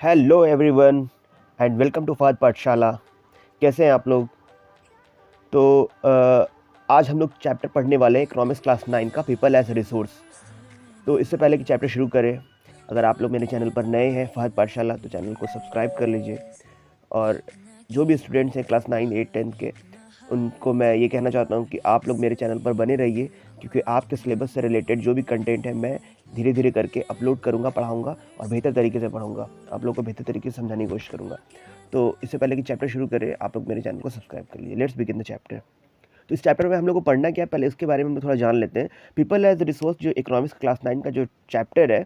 Hello everyone and welcome to Fahad Pathshala. कैसे हैं आप लोग? तो आज हम लोग चैप्टर पढ़ने वाले हैं इकोनॉमिक्स क्लास 9 का पीपल एज रिसोर्स। तो इससे पहले कि चैप्टर शुरू करें, अगर आप लोग मेरे चैनल पर नए हैं फहद पाठशाला, तो चैनल को सब्सक्राइब कर लीजिए। और जो भी स्टूडेंट्स हैं क्लास 9, 8, 10 के, उनको मैं ये कहना चाहता हूँ कि आप लोग मेरे चैनल पर बने रहिए, क्योंकि आपके सिलेबस से रिलेटेड जो भी कंटेंट है मैं धीरे धीरे करके अपलोड करूँगा, पढ़ाऊँगा और बेहतर तरीके से पढ़ाऊँगा। आप लोग को बेहतर तरीके से समझाने की कोशिश करूँगा। तो इससे पहले कि चैप्टर शुरू करें, आप लोग मेरे चैनल को सब्सक्राइब कर लीजिए। Let's begin the chapter. तो इस चैप्टर में हम लोग को पढ़ना क्या है, पहले उसके बारे में हम थोड़ा जान लेते हैं। पीपल एज रिसोर्स जो इकोनॉमिक्स क्लास 9 का जो चैप्टर है,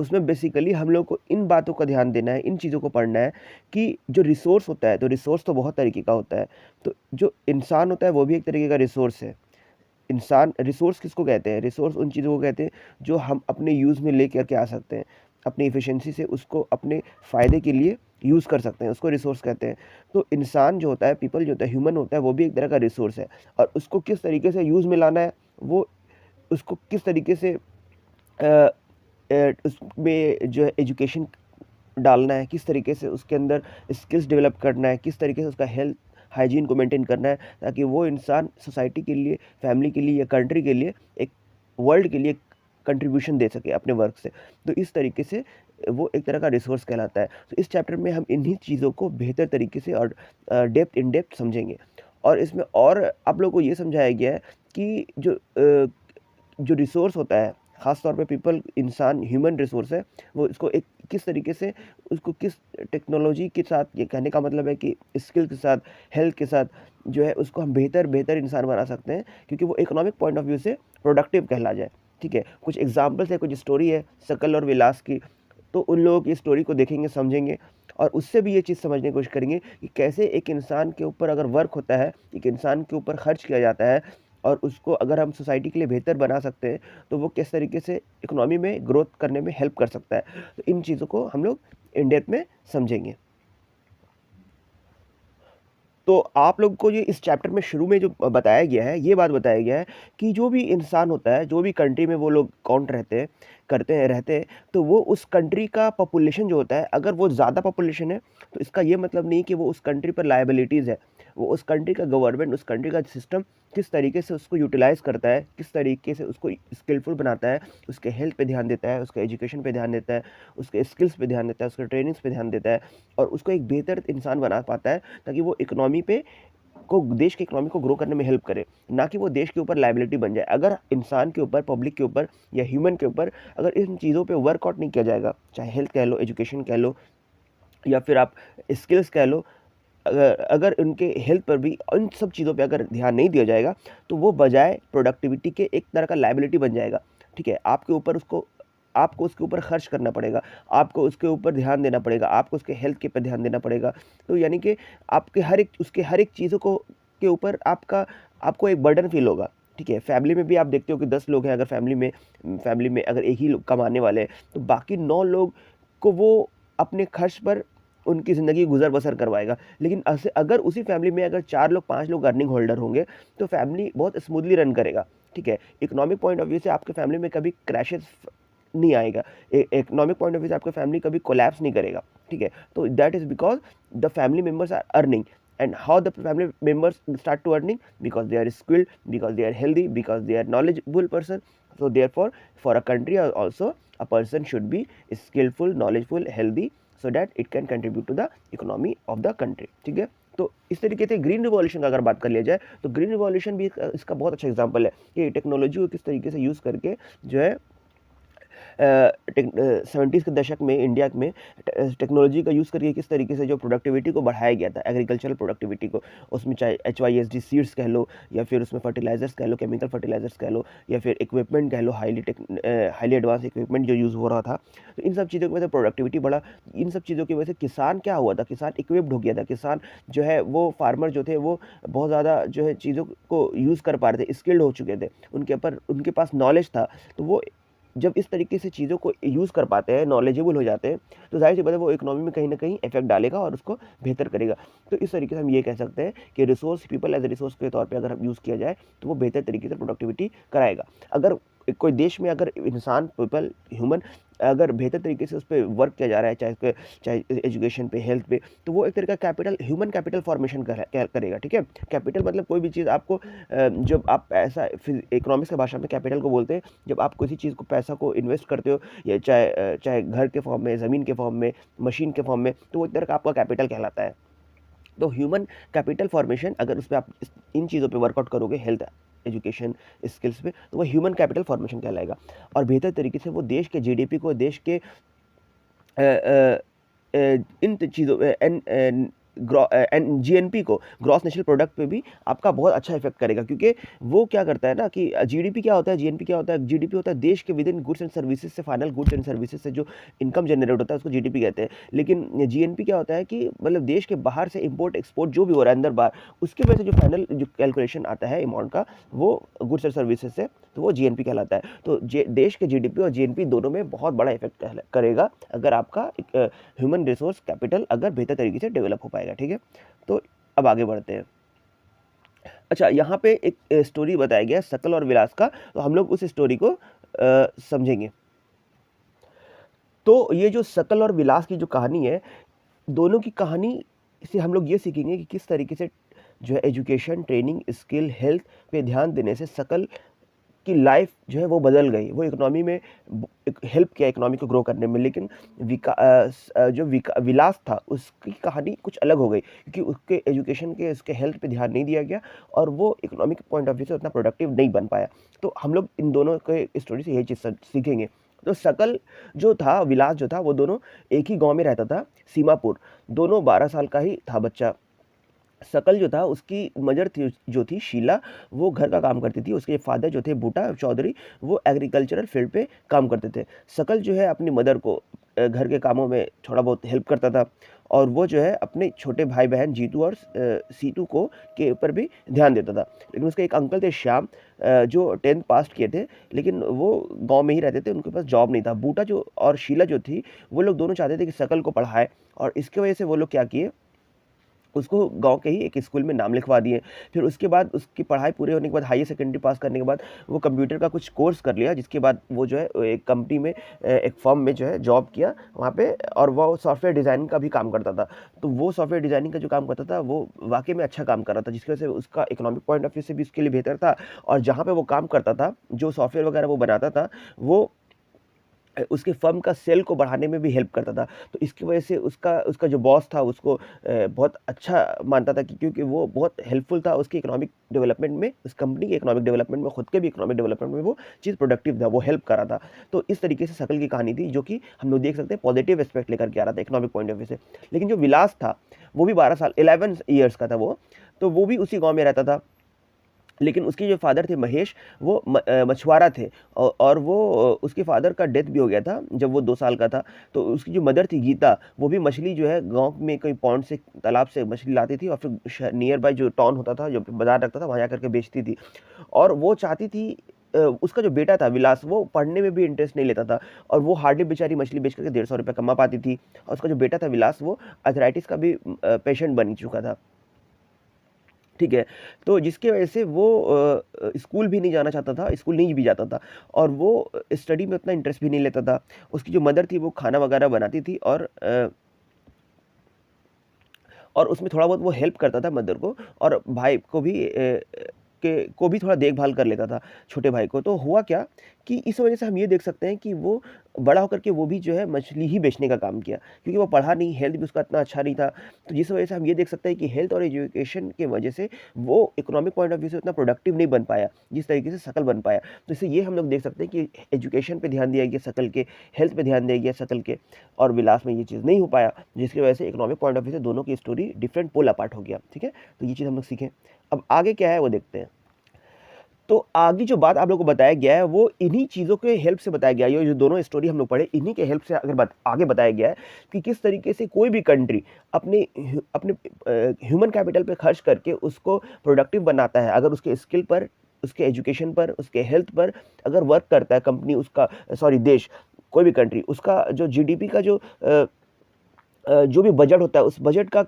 उसमें बेसिकली हम लोग को इन बातों का ध्यान देना है, इन चीज़ों को पढ़ना है कि जो रिसोर्स होता है, तो रिसोर्स तो बहुत तरीके का होता है। तो जो इंसान होता है वो भी एक तरीके का रिसोर्स है। इंसान रिसोर्स किसको कहते हैं? रिसोर्स उन चीज़ों को कहते हैं जो हम अपने यूज़ में लेकर के आ सकते हैं, अपनी इफ़िशिएंसी से उसको अपने फ़ायदे के लिए यूज़ कर सकते हैं, उसको रिसोर्स कहते हैं। तो इंसान जो होता है, पीपल जो होता है, ह्यूमन होता है, वो भी एक तरह का रिसोर्स है। और उसको किस तरीके से यूज़ में लाना है, वो उसको किस तरीके से उसमें जो है एजुकेशन डालना है, किस तरीके से उसके अंदर स्किल्स डेवलप करना है, किस तरीके से उसका हेल्थ हाइजीन को मेंटेन करना है, ताकि वो इंसान सोसाइटी के लिए, फैमिली के लिए या कंट्री के लिए, एक वर्ल्ड के लिए कंट्रीब्यूशन दे सके अपने वर्क से। तो इस तरीके से वो एक तरह का रिसोर्स कहलाता है। तो इस चैप्टर में हम इन्हीं चीज़ों को बेहतर तरीके से और डेप्थ इन डेप्थ समझेंगे। और इसमें और आप लोगों को ये समझाया गया है कि जो रिसोर्स होता है, ख़ास तौर पे पीपल, इंसान, ह्यूमन रिसोर्स है, वो इसको एक किस तरीके से, उसको किस टेक्नोलॉजी के साथ, ये कहने का मतलब है कि स्किल के साथ, हेल्थ के साथ जो है उसको हम बेहतर इंसान बना सकते हैं, क्योंकि वो इकोनॉमिक पॉइंट ऑफ व्यू से प्रोडक्टिव कहला जाए। ठीक है, कुछ एग्जांपल्स है, कुछ स्टोरी है शकल और विलास की। तो उन लोगों की स्टोरी को देखेंगे, समझेंगे, और उससे भी ये चीज़ समझने की कोशिश करेंगे कि कैसे एक इंसान के ऊपर अगर वर्क होता है, एक इंसान के ऊपर खर्च किया जाता है, और उसको अगर हम सोसाइटी के लिए बेहतर बना सकते हैं, तो वो किस तरीके से इकोनॉमी में ग्रोथ करने में हेल्प कर सकता है। तो इन चीज़ों को हम लोग इन डेप्थ में समझेंगे। तो आप लोग को ये इस चैप्टर में शुरू में जो बताया गया है, ये बात बताया गया है कि जो भी इंसान होता है, जो भी कंट्री में वो लोग काउंट रहते हैं, तो वो उस कंट्री का पॉपुलेशन जो होता है, अगर वो ज़्यादा पॉपुलेशन है, तो इसका ये मतलब नहीं कि वो उस कंट्री पर लायबिलिटीज़ है। वो उस कंट्री का गवर्नमेंट, उस कंट्री का सिस्टम किस तरीके से उसको यूटिलाइज़ करता है, किस तरीके से उसको स्किलफुल बनाता है, उसके हेल्थ पे ध्यान देता है, उसके एजुकेशन पे ध्यान देता है, उसके स्किल्स पे ध्यान देता है, उसके ट्रेनिंग्स पे ध्यान देता है, और उसको एक बेहतर इंसान बना पाता है, ताकि वो इकोनॉमी पे को देश की इकोनॉमी को ग्रो करने में हेल्प करे, ना कि वो देश के ऊपर लायबिलिटी बन जाए। अगर इंसान के ऊपर, पब्लिक के ऊपर या ह्यूमन के ऊपर अगर इन चीज़ों पे वर्कआउट नहीं किया जाएगा, चाहे हेल्थ कह लो, एजुकेशन कह लो, या फिर आप स्किल्स कह लो, अगर अगर उनके हेल्थ पर भी, उन सब चीज़ों पे अगर ध्यान नहीं दिया जाएगा, तो वो बजाय प्रोडक्टिविटी के एक तरह का लायबिलिटी बन जाएगा। ठीक है, आपके ऊपर उसको आपको उसके ऊपर खर्च करना पड़ेगा, आपको उसके ऊपर ध्यान देना पड़ेगा, आपको उसके हेल्थ के ऊपर ध्यान देना पड़ेगा। तो यानी कि आपके हर एक चीज़ों को के ऊपर आपको एक बर्डन फील होगा। ठीक है, फैमिली में भी आप देखते हो कि 10 लोग हैं, अगर फैमिली में अगर एक ही लोग कमाने वाले हैं, तो बाकी 9 लोग को वो अपने खर्च पर उनकी ज़िंदगी गुज़र-बसर करवाएगा। लेकिन ऐसे अगर उसी फैमिली में अगर 4 लोग, 5 लोग अर्निंग होल्डर होंगे, तो फैमिली बहुत स्मूथली रन करेगा। ठीक है, इकोनॉमिक पॉइंट ऑफ व्यू से आपके फैमिली में कभी क्रैशेज़ नहीं आएगा। इकोनॉमिक पॉइंट ऑफ व्यू से आपका फैमिली कभी कोलैप्स नहीं करेगा। ठीक है, तो that is because the family members are earning. And how the family members start to earning? Because they are skilled, because they are healthy, because they are knowledgeable person. So therefore, for a country also, a person should be skillful, knowledgeable, healthy, so that it can contribute to the economy of the country. ठीक है, तो इस तरीके से green revolution का अगर बात कर लिया जाए, तो ग्रीन रिवॉल्यूशन भी इसका बहुत अच्छा एग्जांपल है कि टेक्नोलॉजी को किस तरीके से यूज़ करके जो है 70s के दशक में इंडिया में टेक्नोलॉजी का यूज़ करके किस तरीके से जो प्रोडक्टिविटी को बढ़ाया गया था, एग्रीकल्चरल प्रोडक्टिविटी को, उसमें चाहे HYSD सीड्स कह लो, या फिर उसमें फर्टिलाइजर्स कह लो, केमिकल फर्टिलाइजर्स कह लो, या फिर इक्विपमेंट कह लो, हाईली एडवांस इक्विपमेंट जो यूज़ हो रहा था। तो इन सब चीज़ों की वजह से प्रोडक्टिविटी बढ़ा। इन सब चीज़ों की वजह से किसान क्या हुआ था, किसान इक्विप्ड हो गया था, किसान जो है वो फार्मर जो थे वो बहुत ज़्यादा जो है चीज़ों को यूज़ कर पा रहे थे, स्किल्ड हो चुके थे, उनके पास नॉलेज था। तो वो जब इस तरीके से चीज़ों को यूज़ कर पाते हैं, नॉलेजेबल हो जाते हैं, तो ज़ाहिर सी बात है वो इकोनॉमी में कहीं न कहीं इफ़ेक्ट डालेगा और उसको बेहतर करेगा। तो इस तरीके से हम ये कह सकते हैं कि resource, people as a resource के तौर पे अगर हम यूज़ किया जाए, तो वो बेहतर तरीके से प्रोडक्टिविटी कराएगा। अगर कोई देश में अगर इंसान, पीपल, ह्यूमन अगर बेहतर तरीके से उस पे वर्क किया जा रहा है, चाहे एजुकेशन पे, हेल्थ पे, तो वो एक तरह का कैपिटल, ह्यूमन कैपिटल फॉर्मेशन करेगा, ठीक है। कैपिटल मतलब कोई भी चीज़ आपको जब आप पैसा, इकोनॉमिक्स की भाषा में कैपिटल को बोलते हैं, जब आप किसी चीज़ को, पैसा को इन्वेस्ट करते हो, या चाहे घर के फॉर्म में, ज़मीन के फॉर्म में, मशीन के फॉर्म में, तो वो एक तरह का आपका कैपिटल कहलाता है। तो ह्यूमन कैपिटल फॉर्मेशन, अगर उस पे आप इन चीज़ों पे वर्कआउट करोगे, हेल्थ, एजुकेशन, स्किल्स पे, तो वो ह्यूमन कैपिटल फॉर्मेशन कहलाएगा। और बेहतर तरीके से वो देश के जीडीपी को, देश के अ, अ, इन चीज़ों एन जीएनपी को, ग्रॉस नेशनल प्रोडक्ट पे भी आपका बहुत अच्छा इफेक्ट करेगा, क्योंकि वो क्या करता है ना कि जीडीपी क्या होता है, जीएनपी क्या होता है, जीडीपी होता है देश के with in goods and services से, फाइनल गुड्स एंड सर्विसेज से जो इनकम जनरेट होता है उसको जीडीपी कहते हैं। लेकिन जीएनपी क्या होता है कि मतलब देश के बाहर से इंपोर्ट एक्सपोर्ट जो भी हो रहा है अंदर बाहर, उसके वजह से जो फाइनल जो कैलकुलेशन आता है अमाउंट का, वो गुड्स एंड सर्विसेज से, तो वो जीएनपी कहलाता है। तो देश के जीडीपी और जीएनपी दोनों में बहुत बड़ा इफेक्ट करेगा, अगर आपका ह्यूमन रिसोर्स कैपिटल अगर बेहतर तरीके से डेवलप हो पाएगा, ठीक है। तो अब आगे बढ़ते हैं। अच्छा, यहाँ पे एक स्टोरी बताया गया है शकल और विलास का, तो हम लोग उस स्टोरी को समझेंगे। तो ये जो शकल और विलास की जो कहानी है, दोनों की कहानी से हम लोग ये सीखेंगे कि किस तरीके से जो है एजुकेशन, ट्रेनिंग, स्किल, हेल्थ पे ध्यान देने से शकल की लाइफ जो है वो बदल गई। वो इकोनॉमी में हेल्प किया, इकोनॉमी को ग्रो करने में। लेकिन विलास था, उसकी कहानी कुछ अलग हो गई, क्योंकि उसके एजुकेशन के, उसके हेल्थ पे ध्यान नहीं दिया गया, और वो इकोनॉमिक पॉइंट ऑफ व्यू से उतना प्रोडक्टिव नहीं बन पाया। तो हम लोग इन दोनों के स्टोरी से यही चीज़ सीखेंगे। तो शकल जो था, विलास जो था, वो दोनों एक ही गांव में रहता था, सीमापुर। दोनों 12 साल का ही था बच्चा। शकल जो था, उसकी मदर थी जो थी शीला, वो घर का काम करती थी। उसके फादर जो थे बूटा चौधरी, वो एग्रीकल्चरल फील्ड पे काम करते थे। शकल जो है अपनी मदर को घर के कामों में थोड़ा बहुत हेल्प करता था, और वो जो है अपने छोटे भाई बहन जीतू और सीतू को के ऊपर भी ध्यान देता था। लेकिन उसके एक अंकल थे श्याम, जो 10th पास किए थे, लेकिन वो गांव में ही रहते थे, उनके पास जॉब नहीं था। बूटा जो और शीला जो थी, वो लोग दोनों चाहते थे कि शकल को पढ़ाए, और इसकी वजह से वो लोग क्या किए, उसको गाँव के ही एक स्कूल में नाम लिखवा दिए। फिर उसके बाद उसकी पढ़ाई पूरे होने के बाद, हायर सेकेंडरी पास करने के बाद, वो कंप्यूटर का कुछ कोर्स कर लिया, जिसके बाद वो जो है एक कंपनी में, एक फर्म में जो है जॉब किया वहाँ पे, और वो सॉफ्टवेयर डिज़ाइनिंग का भी काम करता था। तो वो सॉफ्टवेयर डिज़ाइनिंग का जो काम करता था, वो वाक़ई में अच्छा काम कर रहा था, जिसकी वजह से उसका इकोनॉमिक पॉइंट ऑफ व्यू से भी उसके लिए बेहतर था। और जहाँ पे वो काम करता था, जो सॉफ्टवेयर वगैरह वो बनाता था, वो उसके फर्म का सेल को बढ़ाने में भी हेल्प करता था। तो इसकी वजह से उसका उसका जो बॉस था, उसको बहुत अच्छा मानता था, क्योंकि वो बहुत हेल्पफुल था उसके इकोनॉमिक डेवलपमेंट में, उस कंपनी के इकोनॉमिक डेवलपमेंट में, खुद के भी इकोनॉमिक डेवलपमेंट में वो चीज़ प्रोडक्टिव था, वो हेल्प कर रहा था। तो इस तरीके से शकल की कहानी थी, जो कि हम लोग देख सकते हैं पॉजिटिव एस्पेक्ट लेकर के आ रहा था इकोनॉमिक पॉइंट ऑफ व्यू से। लेकिन जो विलास था, वो भी 12 साल, 11 ईयर्स का था वो, तो वो भी उसी गाँव में रहता था। लेकिन उसके जो फादर थे महेश, वो मछुआरा थे, और वो उसके फादर का डेथ भी हो गया था जब वो 2 साल का था। तो उसकी जो मदर थी गीता, वो भी मछली जो है गाँव में कोई पॉन्ड से, तालाब से मछली लाती थी, और फिर नियर बाय जो टाउन होता था, जो बाज़ार लगता था, वहाँ जा कर के बेचती थी। और वो चाहती थी, उसका जो बेटा था विलास, वो पढ़ने में भी इंटरेस्ट नहीं लेता था, और वो हार्डली बेचारी मछली बेच करके 150 रुपये कमा पाती थी। और उसका जो बेटा था विलास, वो अर्थराइटिस का भी पेशेंट बन चुका था, ठीक है। तो जिसकी वजह से वो स्कूल भी नहीं जाना चाहता था, स्कूल नहीं भी जाता था, और वो स्टडी में उतना इंटरेस्ट भी नहीं लेता था। उसकी जो मदर थी, वो खाना वगैरह बनाती थी, और उसमें थोड़ा बहुत वो हेल्प करता था मदर को, और भाई को भी को भी थोड़ा देखभाल कर लेता था, छोटे भाई को। तो हुआ क्या कि इस वजह से हम ये देख सकते हैं कि वो बड़ा होकर के वो भी जो है मछली ही बेचने का काम किया, क्योंकि वो पढ़ा नहीं, हेल्थ भी उसका इतना अच्छा नहीं था। तो जिस वजह से हम ये देख सकते हैं कि हेल्थ और एजुकेशन की वजह से वो इकोनॉमिक पॉइंट ऑफ व्यू से उतना प्रोडक्टिव नहीं बन पाया, जिस तरीके से शकल बन पाया। तो इससे ये हम लोग देख सकते हैं कि एजुकेशन पे ध्यान दिया गया शकल के, हेल्थ पे ध्यान दिया गया शकल के, और विलास में ये चीज़ नहीं हो पाया, जिसकी वजह से इकोनॉमिक पॉइंट ऑफ व्यू से दोनों की स्टोरी डिफरेंट पोल अपार्ट हो गया, ठीक है। तो ये चीज़ हम लोग सीखें। अब आगे क्या है वो देखते हैं। तो आगे जो बात आप लोगों को बताया गया है, वो इन्हीं चीज़ों के हेल्प से बताया गया है। ये जो दोनों स्टोरी हम लोग पढ़े, इन्हीं के हेल्प से अगर आगे बताया गया है कि किस तरीके से कोई भी कंट्री अपने अपने ह्यूमन कैपिटल पे खर्च करके उसको प्रोडक्टिव बनाता है, अगर उसके स्किल पर, उसके एजुकेशन पर, उसके हेल्थ पर अगर वर्क करता है कंपनी, उसका सॉरी देश, कोई भी कंट्री, उसका जो जीडीपी का जो भी बजट होता है, उस बजट का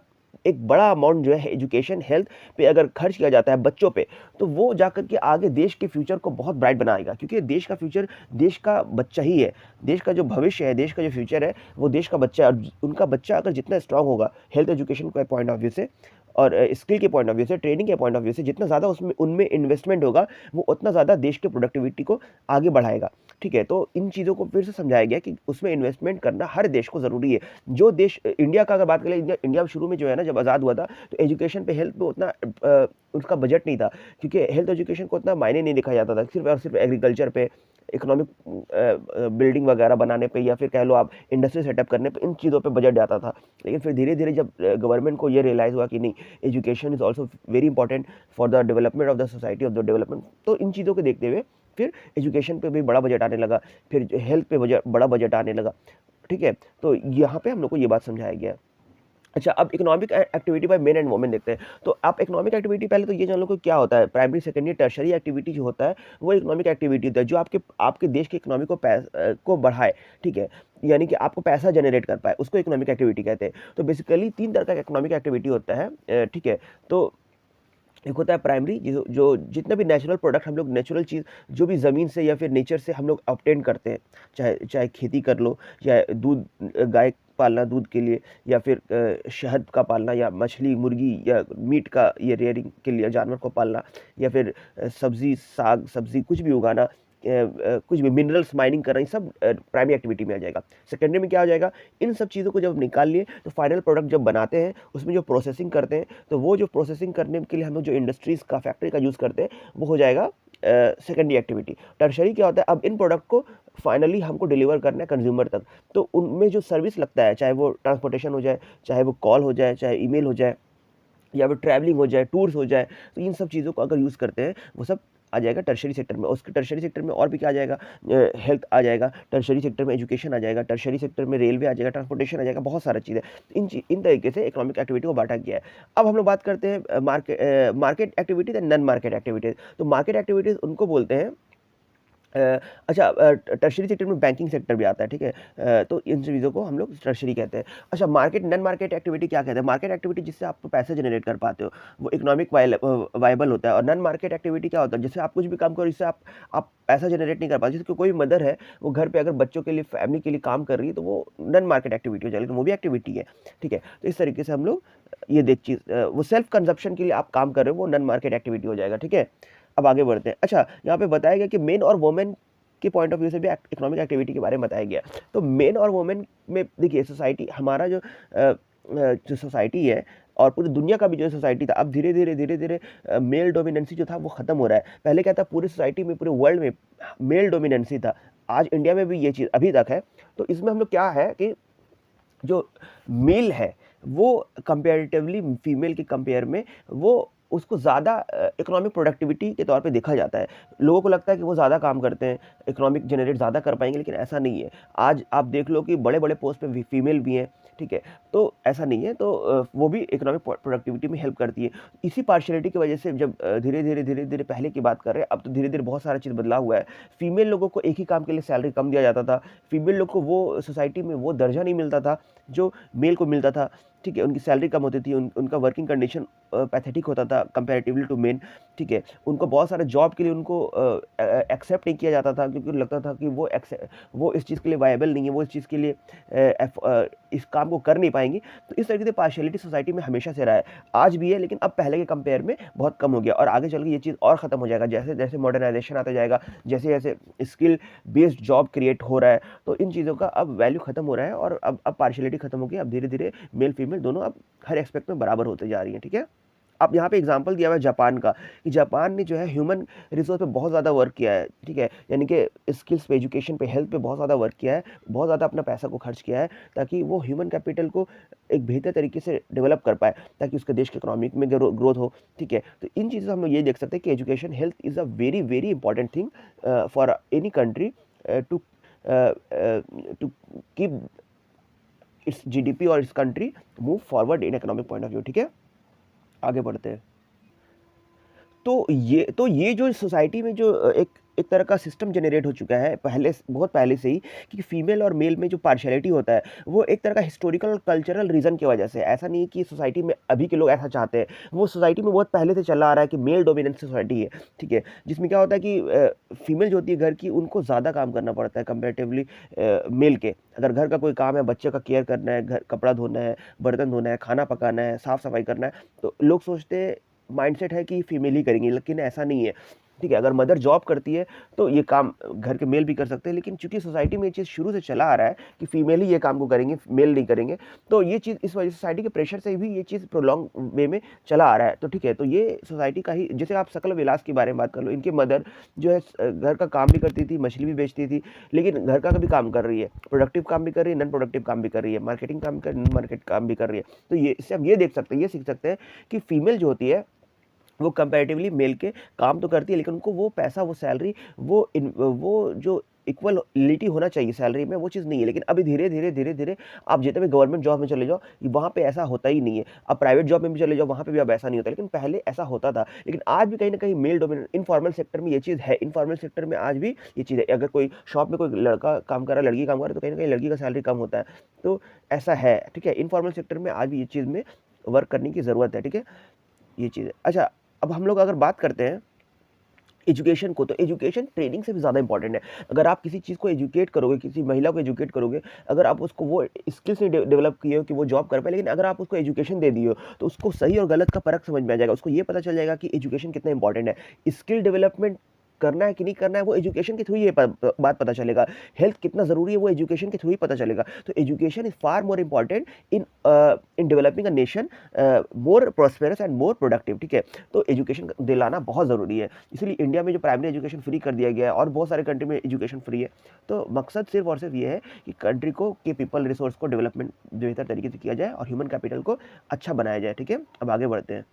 एक बड़ा अमाउंट जो है एजुकेशन, हेल्थ पे अगर खर्च किया जाता है बच्चों पे, तो वो जाकर के आगे देश के फ्यूचर को बहुत ब्राइट बनाएगा, क्योंकि देश का फ्यूचर देश का बच्चा ही है। देश का जो भविष्य है, देश का जो फ्यूचर है, वो देश का बच्चा है, और उनका बच्चा अगर जितना स्ट्रांग होगा हेल्थ एजुकेशन के पॉइंट ऑफ व्यू से और स्किल के पॉइंट ऑफ व्यू से, ट्रेनिंग के पॉइंट ऑफ व्यू से, जितना ज़्यादा उसमें उनमें इन्वेस्टमेंट होगा, वो उतना ज़्यादा देश के प्रोडक्टिविटी को आगे बढ़ाएगा। ठीक है, तो इन चीज़ों को फिर से समझाया गया कि उसमें इन्वेस्टमेंट करना हर देश को ज़रूरी है। जो देश इंडिया का अगर बात करें, इंडिया शुरू में जो है ना, जब आज़ाद हुआ था, तो एजुकेशन पे, हेल्थ पे उतना उसका बजट नहीं था, क्योंकि हेल्थ एजुकेशन को उतना मायने नहीं दिखाया जाता था, सिर्फ और सिर्फ एग्रीकल्चर पे, इकोनॉमिक बिल्डिंग वगैरह बनाने पे, या फिर कह लो आप इंडस्ट्री सेटअप करने पे, इन चीज़ों पे बजट जाता था। लेकिन फिर धीरे धीरे जब गवर्नमेंट को ये रियलाइज़ हुआ कि नहीं, education is also very important for the development of the society, of the development, तो इन चीज़ों को देखते हुए फिर एजुकेशन पे भी बड़ा बजट आने लगा, फिर हेल्थ पे बड़ा बजट आने लगा। ठीक है, तो यहाँ पे हम लोग को ये बात समझाया गया है। अच्छा, अब economic activity by main and women देखते हैं। तो आप इकोनॉमिक एक्टिविटी पहले तो ये जान लो कि क्या होता है। प्राइमरी, सेकेंडरी, टर्शरी एक्टिविटी जो होता है, वो इकोनॉमिक एक्टिविटी होता है जो आपके आपके देश की इकोनॉमी को बढ़ाए। ठीक है, यानी कि आपको पैसा जनरेट कर पाए, उसको इकोनॉमिक एक्टिविटी कहते हैं। तो बेसिकली 3 तरह का इकोनॉमिक एक्टिविटी होता है। ठीक है, तो एक होता है प्राइमरी, जो जो जितना भी नेचुरल प्रोडक्ट हम लोग, नेचुरल चीज़ जो भी ज़मीन से या फिर नेचर से हम लोग ऑब्टेन करते हैं, चाहे चाहे खेती कर लो, या दूध, गाय पालना दूध के लिए, या फिर शहद का पालना, या मछली, मुर्गी, या मीट का ये रेयरिंग के लिए जानवर को पालना, या फिर सब्ज़ी, साग सब्ज़ी कुछ भी उगाना, कुछ भी मिनरल्स माइनिंग करना, ये सब प्राइमरी एक्टिविटी में आ जाएगा। सेकेंडरी में क्या हो जाएगा, इन सब चीज़ों को जब निकाल लिए, तो फाइनल प्रोडक्ट जब बनाते हैं, उसमें जो प्रोसेसिंग करते हैं, तो वो जो प्रोसेसिंग करने के लिए हम लोग जो इंडस्ट्रीज़ का, फैक्ट्री का यूज़ करते हैं, वो हो जाएगा सेकेंडरी एक्टिविटी। टर्शरी क्या होता है, अब इन प्रोडक्ट को फाइनली हमको डिलीवर करना है कंज्यूमर तक, तो उनमें जो सर्विस लगता है, चाहे वो ट्रांसपोर्टेशन हो जाए, चाहे वो कॉल हो जाए, चाहे ईमेल हो जाए, या फिर ट्रैवलिंग हो जाए, टूर्स हो जाए, तो इन सब चीज़ों को अगर यूज़ करते हैं, वो सब आ जाएगा टर्शरी सेक्टर में। उसके टर्शरी सेक्टर में और भी क्या आ जाएगा, हेल्थ आ जाएगा, टर्शरी सेक्टर में एजुकेशन आ जाएगा, टर्शरी सेक्टर में रेलवे आ जाएगा, ट्रांसपोर्टेशन आ जाएगा, बहुत सारी चीज़ें। तो इन तरीके से इकोनॉमिक एक्टिविटी को बांटा गया है। अब हम लोग बात करते हैं market activities and non market activities. तो मार्केट एक्टिविटीज़ उनको बोलते हैं, अच्छा, टर्शरी सेक्टर में बैंकिंग सेक्टर भी आता है। ठीक है, तो इन चीज़ों को हम लोग टर्शरी कहते हैं। अच्छा, नॉन मार्केट एक्टिविटी क्या कहते हैं? मार्केट एक्टिविटी जिससे आप पैसे जनरेट कर पाते हो, वो इकोनॉमिक वायबल होता है। और नॉन मार्केट एक्टिविटी क्या होता है, जिससे आप कुछ भी काम करो, जिससे आप पैसा जनरेट नहीं कर पाते। जैसे कोई मदर है, वो घर पे अगर बच्चों के लिए, फैमिली के लिए काम कर रही है, तो वो नॉन मार्केट एक्टिविटी हो जाएगी, लेकिन वो भी एक्टिविटी है। ठीक है, तो इस तरीके से हम लोग ये देख चीज़, वो सेल्फ कंजप्शन के लिए आप काम कर रहे हो, वो नॉन मार्केट एक्टिविटी हो जाएगा। ठीक है, अब आगे बढ़ते हैं। अच्छा, यहाँ पे बताया गया कि मेन और वुमेन के पॉइंट ऑफ व्यू से भी इकोनॉमिक एक्टिविटी के बारे में बताया गया। तो मेन और वुमेन में देखिए, सोसाइटी हमारा जो सोसाइटी है, और पूरी दुनिया का भी जो सोसाइटी था, अब धीरे धीरे मेल डोमिनेंसी जो था वो ख़त्म हो रहा है। पहले क्या था, पूरी सोसाइटी में, पूरे वर्ल्ड में मेल डोमिनेंसी था। आज इंडिया में भी ये चीज़ अभी तक है। तो इसमें हम लोग क्या है कि जो मेल है, वो कंपैरेटिवली फीमेल के कंपेयर में, वो उसको ज़्यादा इकोनॉमिक प्रोडक्टिविटी के तौर पे देखा जाता है। लोगों को लगता है कि वो ज़्यादा काम करते हैं, इकोनॉमिक जनरेट ज़्यादा कर पाएँगे, लेकिन ऐसा नहीं है। आज आप देख लो कि बड़े-बड़े पोस्ट पे फीमेल भी हैं, ठीक है? तो ऐसा नहीं है, तो वो भी इकोनॉमिक प्रोडक्टिविटी में हेल्प करती है। इसी पार्शियलिटी की वजह से जब धीरे-धीरे पहले की बात कर रहे हैं, अब तो धीरे-धीरे बहुत सारा चीज़ बदलाव हुआ है। फीमेल लोगों को एक ही काम के लिए सैलरी कम दिया जाता था। फीमेल लोग को वो सोसाइटी में वो दर्जा नहीं मिलता था, जो मेल को मिलता था। ठीक है, उनकी सैलरी कम होती थी, उनका वर्किंग कंडीशन पैथेटिक होता था कंपैरेटिवली टू मेन। ठीक है, उनको बहुत सारे जॉब के लिए उनको एक्सेप्ट नहीं किया जाता था, क्योंकि लगता था कि वो इस चीज़ के लिए वायबल नहीं है, वो इस चीज़ के लिए इस काम को कर नहीं पाएंगी। तो इस तरीके से पार्शियलिटी सोसाइटी में हमेशा से रहा है, आज भी है, लेकिन अब पहले के कंपेयर में बहुत कम हो गया, और आगे चल के ये चीज़ और ख़त्म हो जाएगा, जैसे जैसे मॉडर्नाइजेशन आता जाएगा, जैसे जैसे स्किल बेस्ड जॉब क्रिएट हो रहा है, तो इन चीज़ों का अब वैल्यू खत्म हो रहा है, और अब पार्शियलिटी खत्म हो गई। अब धीरे धीरे मेल फीमेल दोनों अब हर एस्पेक्ट में बराबर होते जा रही हैं। ठीक है, अब यहाँ पे एग्जांपल दिया हुआ है जापान का, कि जापान ने जो है ह्यूमन रिसोर्स पे बहुत ज़्यादा वर्क किया है। ठीक है, यानी कि स्किल्स पे, एजुकेशन पे, हेल्थ पे बहुत ज़्यादा वर्क किया है, बहुत ज़्यादा अपना पैसा को खर्च किया है, ताकि वो ह्यूमन कैपिटल को एक बेहतर तरीके से डेवलप कर पाए, ताकि उसके देश के इकोनॉमिक में ग्रोथ हो। ठीक है, तो इन चीज़ों से हम लोग ये देख सकते हैं कि education, health is a very very important thing for any country to to keep its GDP और its country move forward in economic point of view. ठीक है, आगे बढ़ते हैं। तो ये जो सोसाइटी में जो एक एक तरह का सिस्टम जनरेट हो चुका है बहुत पहले से ही, कि फीमेल और मेल में जो पार्शियलिटी होता है, वो एक तरह का हिस्टोरिकल और कल्चरल रीज़न की वजह से। ऐसा नहीं है कि सोसाइटी में अभी के लोग ऐसा चाहते हैं, वो सोसाइटी में बहुत पहले से चला आ रहा है कि मेल डोमिनेंस सोसाइटी है, ठीक है? जिसमें क्या होता है कि फीमेल जो होती है घर की, उनको ज़्यादा काम करना पड़ता है कंपैरेटिवली मेल के। अगर घर का कोई काम है, बच्चे का केयर करना है, घर कपड़ा धोना है, बर्तन धोना है, खाना पकाना है, साफ-सफाई करना है, तो लोग सोचते हैं, माइंडसेट है कि फीमेल ही करेंगी, लेकिन ऐसा नहीं है, ठीक है? अगर मदर जॉब करती है तो ये काम घर के मेल भी कर सकते हैं, लेकिन चूंकि सोसाइटी में ये चीज़ शुरू से चला आ रहा है कि फीमेल ही ये काम को करेंगे, मेल नहीं करेंगे, तो ये चीज़ इस वजह से सोसाइटी के प्रेशर से भी ये चीज़ प्रोलॉन्ग वे में चला आ रहा है। तो ठीक है, तो ये सोसाइटी का ही, जैसे आप सकल विलास के बारे में बात कर लो, इनके मदर जो है घर का काम भी करती थी, मछली भी बेचती थी, लेकिन घर का भी काम कर रही है, प्रोडक्टिव काम भी कर रही है, नॉन प्रोडक्टिव काम भी कर रही है, मार्केटिंग काम कर नॉन मार्केट काम भी कर रही है। तो ये इससे हम ये देख सकते हैं, ये सीख सकते हैं कि फीमेल जो होती है वो कंपैरेटिवली मेल के काम तो करती है, लेकिन उनको वो पैसा, वो सैलरी, वो जो इक्वलिटी होना चाहिए सैलरी में, वो चीज़ नहीं है। लेकिन अभी धीरे-धीरे आप जितने भी गवर्नमेंट जॉब में चले जाओ, वहाँ पे ऐसा होता ही नहीं है। अब प्राइवेट जॉब में भी चले जाओ, वहाँ पे भी अब ऐसा नहीं होता, लेकिन पहले ऐसा होता था। लेकिन आज भी कहीं न कहीं मेल डोमिनेंट इनफॉर्मल सेक्टर में ये चीज़ है, इनफॉर्मल सेक्टर में आज भी ये चीज़ है। अगर कोई शॉप में कोई लड़का काम कर रहा है, लड़की काम कर रही है, तो कहीं न कहीं लड़की का सैलरी कम होता है। तो ऐसा है, ठीक है? इनफॉर्मल सेक्टर में आज भी ये चीज़ में वर्क करने की ज़रूरत है, ठीक है? ये चीज़ है। अच्छा, अब हम लोग अगर बात करते हैं एजुकेशन को, तो एजुकेशन ट्रेनिंग से भी ज़्यादा इंपॉर्टेंट है। अगर आप किसी चीज़ को एजुकेट करोगे, किसी महिला को एजुकेट करोगे, अगर आप उसको वो स्किल्स नहीं डेवलप किए हो कि वो जॉब कर पाए, लेकिन अगर आप उसको एजुकेशन दे दिए हो, तो उसको सही और गलत का फ़र्क समझ में आ जाएगा। उसको ये पता चल जाएगा कि एजुकेशन कितना इंपॉर्टेंट है। स्किल डेवलपमेंट करना है कि नहीं करना है, वो एजुकेशन के थ्रू ही ये बात पता चलेगा। हेल्थ कितना ज़रूरी है, वो एजुकेशन के थ्रू ही पता चलेगा। तो education is far more important in developing a nation more prosperous and more productive, ठीक है? तो एजुकेशन दिलाना बहुत ज़रूरी है। इसीलिए इंडिया में जो प्राइमरी एजुकेशन फ्री कर दिया गया है, और बहुत सारे कंट्री में एजुकेशन फ्री है। तो मकसद सिर्फ और सिर्फ ये है कि कंट्री को के पीपल रिसोर्स को डेवलपमेंट बेहतर तरीके से किया जाए और ह्यूमन कैपिटल को अच्छा बनाया जाए, ठीक है? अब आगे बढ़ते हैं।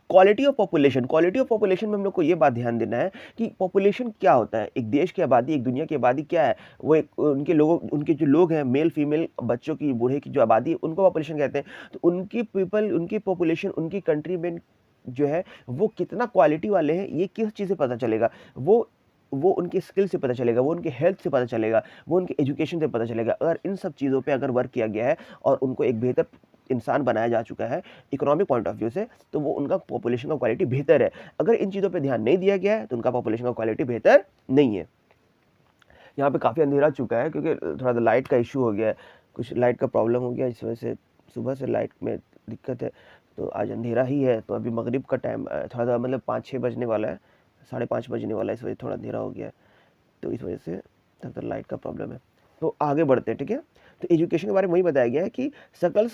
क्वालिटी ऑफ पॉपुलेशन में हम लोग को ये बात ध्यान देना है कि पॉपुलेशन क्या होता है, एक देश की आबादी, एक दुनिया की आबादी क्या है? वो एक उनके जो लोग हैं, मेल फीमेल, बच्चों की, बूढ़े की जो आबादी है, उनको पॉपुलेशन कहते हैं। तो उनकी पॉपुलेशन, उनकी कंट्री में जो है वो कितना क्वालिटी वाले हैं, ये किस चीज़ से पता चलेगा? वो उनके स्किल से पता चलेगा, वो उनके हेल्थ से पता चलेगा, वो उनके एजुकेशन से पता चलेगा। अगर इन सब चीज़ों पे अगर वर्क किया गया है और उनको एक बेहतर इंसान बनाया जा चुका है इकोनॉमिक पॉइंट ऑफ व्यू से, तो वो उनका पॉपुलेशन का क्वालिटी बेहतर है। अगर इन चीज़ों पे ध्यान नहीं दिया गया है, तो उनका पॉपुलेशन का क्वालिटी बेहतर नहीं है। यहाँ पे काफ़ी अंधेरा चुका है क्योंकि थोड़ा सा लाइट का इश्यू हो गया है, कुछ लाइट का प्रॉब्लम हो गया, इस वजह से सुबह से लाइट में दिक्कत है। तो आज अंधेरा ही है, तो अभी मगरिब का टाइम थोड़ा सा मतलब 5-6 बजने वाला है, 5:30 बजने वाला है, इस वजह से थोड़ा अंधेरा हो गया है। तो इस वजह से थोड़ा सा लाइट का प्रॉब्लम है। तो आगे बढ़ते हैं, ठीक है? तो एजुकेशन के बारे में वही बताया गया है कि सकल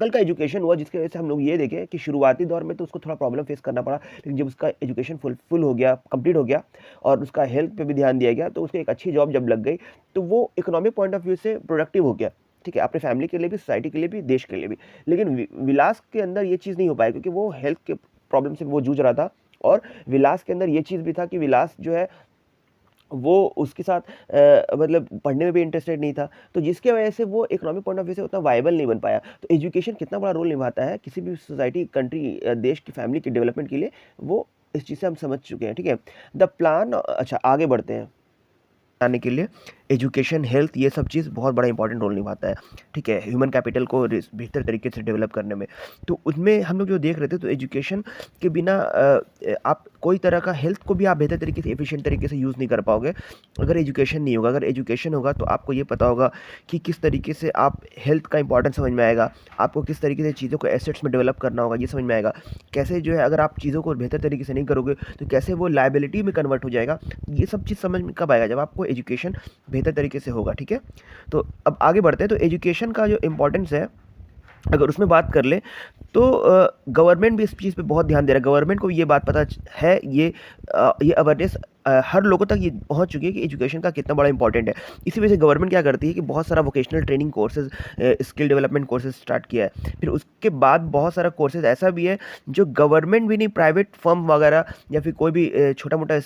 का एजुकेशन हुआ, जिसकी वजह से हम लोग ये देखें कि शुरुआती दौर में तो उसको थोड़ा प्रॉब्लम फेस करना पड़ा, लेकिन जब उसका एजुकेशन फुल हो गया, कंप्लीट हो गया और उसका हेल्थ पे भी ध्यान दिया गया, तो उसको एक अच्छी जॉब जब लग गई, तो वो इकोनॉमिक पॉइंट ऑफ व्यू से प्रोडक्टिव हो गया, ठीक है? अपने फैमिली के लिए भी, सोसाइटी के लिए भी, देश के लिए भी। लेकिन विलास के अंदर ये चीज़ नहीं हो पाई, क्योंकि वो हेल्थ के प्रॉब्लम से वो जूझ रहा था, और विलास के अंदर ये चीज़ भी था कि विलास जो है वो उसके साथ मतलब पढ़ने में भी इंटरेस्टेड नहीं था, तो जिसकी वजह से वो इकोनॉमिक पॉइंट ऑफ व्यू से उतना वायबल नहीं बन पाया। तो एजुकेशन कितना बड़ा रोल निभाता है किसी भी सोसाइटी, कंट्री, देश की, फैमिली की डेवलपमेंट के लिए, वो इस चीज़ से हम समझ चुके हैं, ठीक है? द प्लान अच्छा, आगे बढ़ते हैं। आने के लिए एजुकेशन, हेल्थ, ये सब चीज़ बहुत बड़ा इंपॉर्टेंट रोल निभाता है, ठीक है? ह्यूमन कैपिटल को बेहतर तरीके से डेवलप करने में। तो उसमें हम लोग जो देख रहे थे, तो एजुकेशन के बिना आप कोई तरह का हेल्थ को भी आप बेहतर तरीके से, एफिशिएंट तरीके से यूज़ नहीं कर पाओगे अगर एजुकेशन नहीं होगा। अगर एजुकेशन होगा तो आपको ये पता होगा कि किस तरीके से आप हेल्थ का इंपॉर्टेंस समझ में आएगा, आपको किस तरीके से चीज़ों को एसेट्स में डेवलप करना होगा, ये समझ में आएगा। कैसे जो है, अगर आप चीज़ों को बेहतर तरीके से नहीं करोगे तो कैसे वो लायबिलिटी में कन्वर्ट हो जाएगा, ये सब चीज़ समझ में कब आएगा? जब आपको एजुकेशन बेहतर तरीके से होगा, ठीक है? तो अब आगे बढ़ते हैं। तो एजुकेशन का जो इम्पोर्टेंस है, अगर उसमें बात कर लें, तो गवर्नमेंट भी इस चीज़ पे बहुत ध्यान दे रहा है। गवर्नमेंट को भी ये बात पता है, ये अवेयरनेस हर लोगों तक ये पहुंच चुकी है कि एजुकेशन का कितना बड़ा इंपॉर्टेंट है। इसी वजह से गवर्नमेंट क्या करती है कि बहुत सारा vocational training courses, skill development courses start किया है। फिर उसके बाद बहुत सारा कोर्सेज ऐसा भी है जो गवर्नमेंट भी नहीं, प्राइवेट फर्म वगैरह या फिर कोई भी छोटा मोटा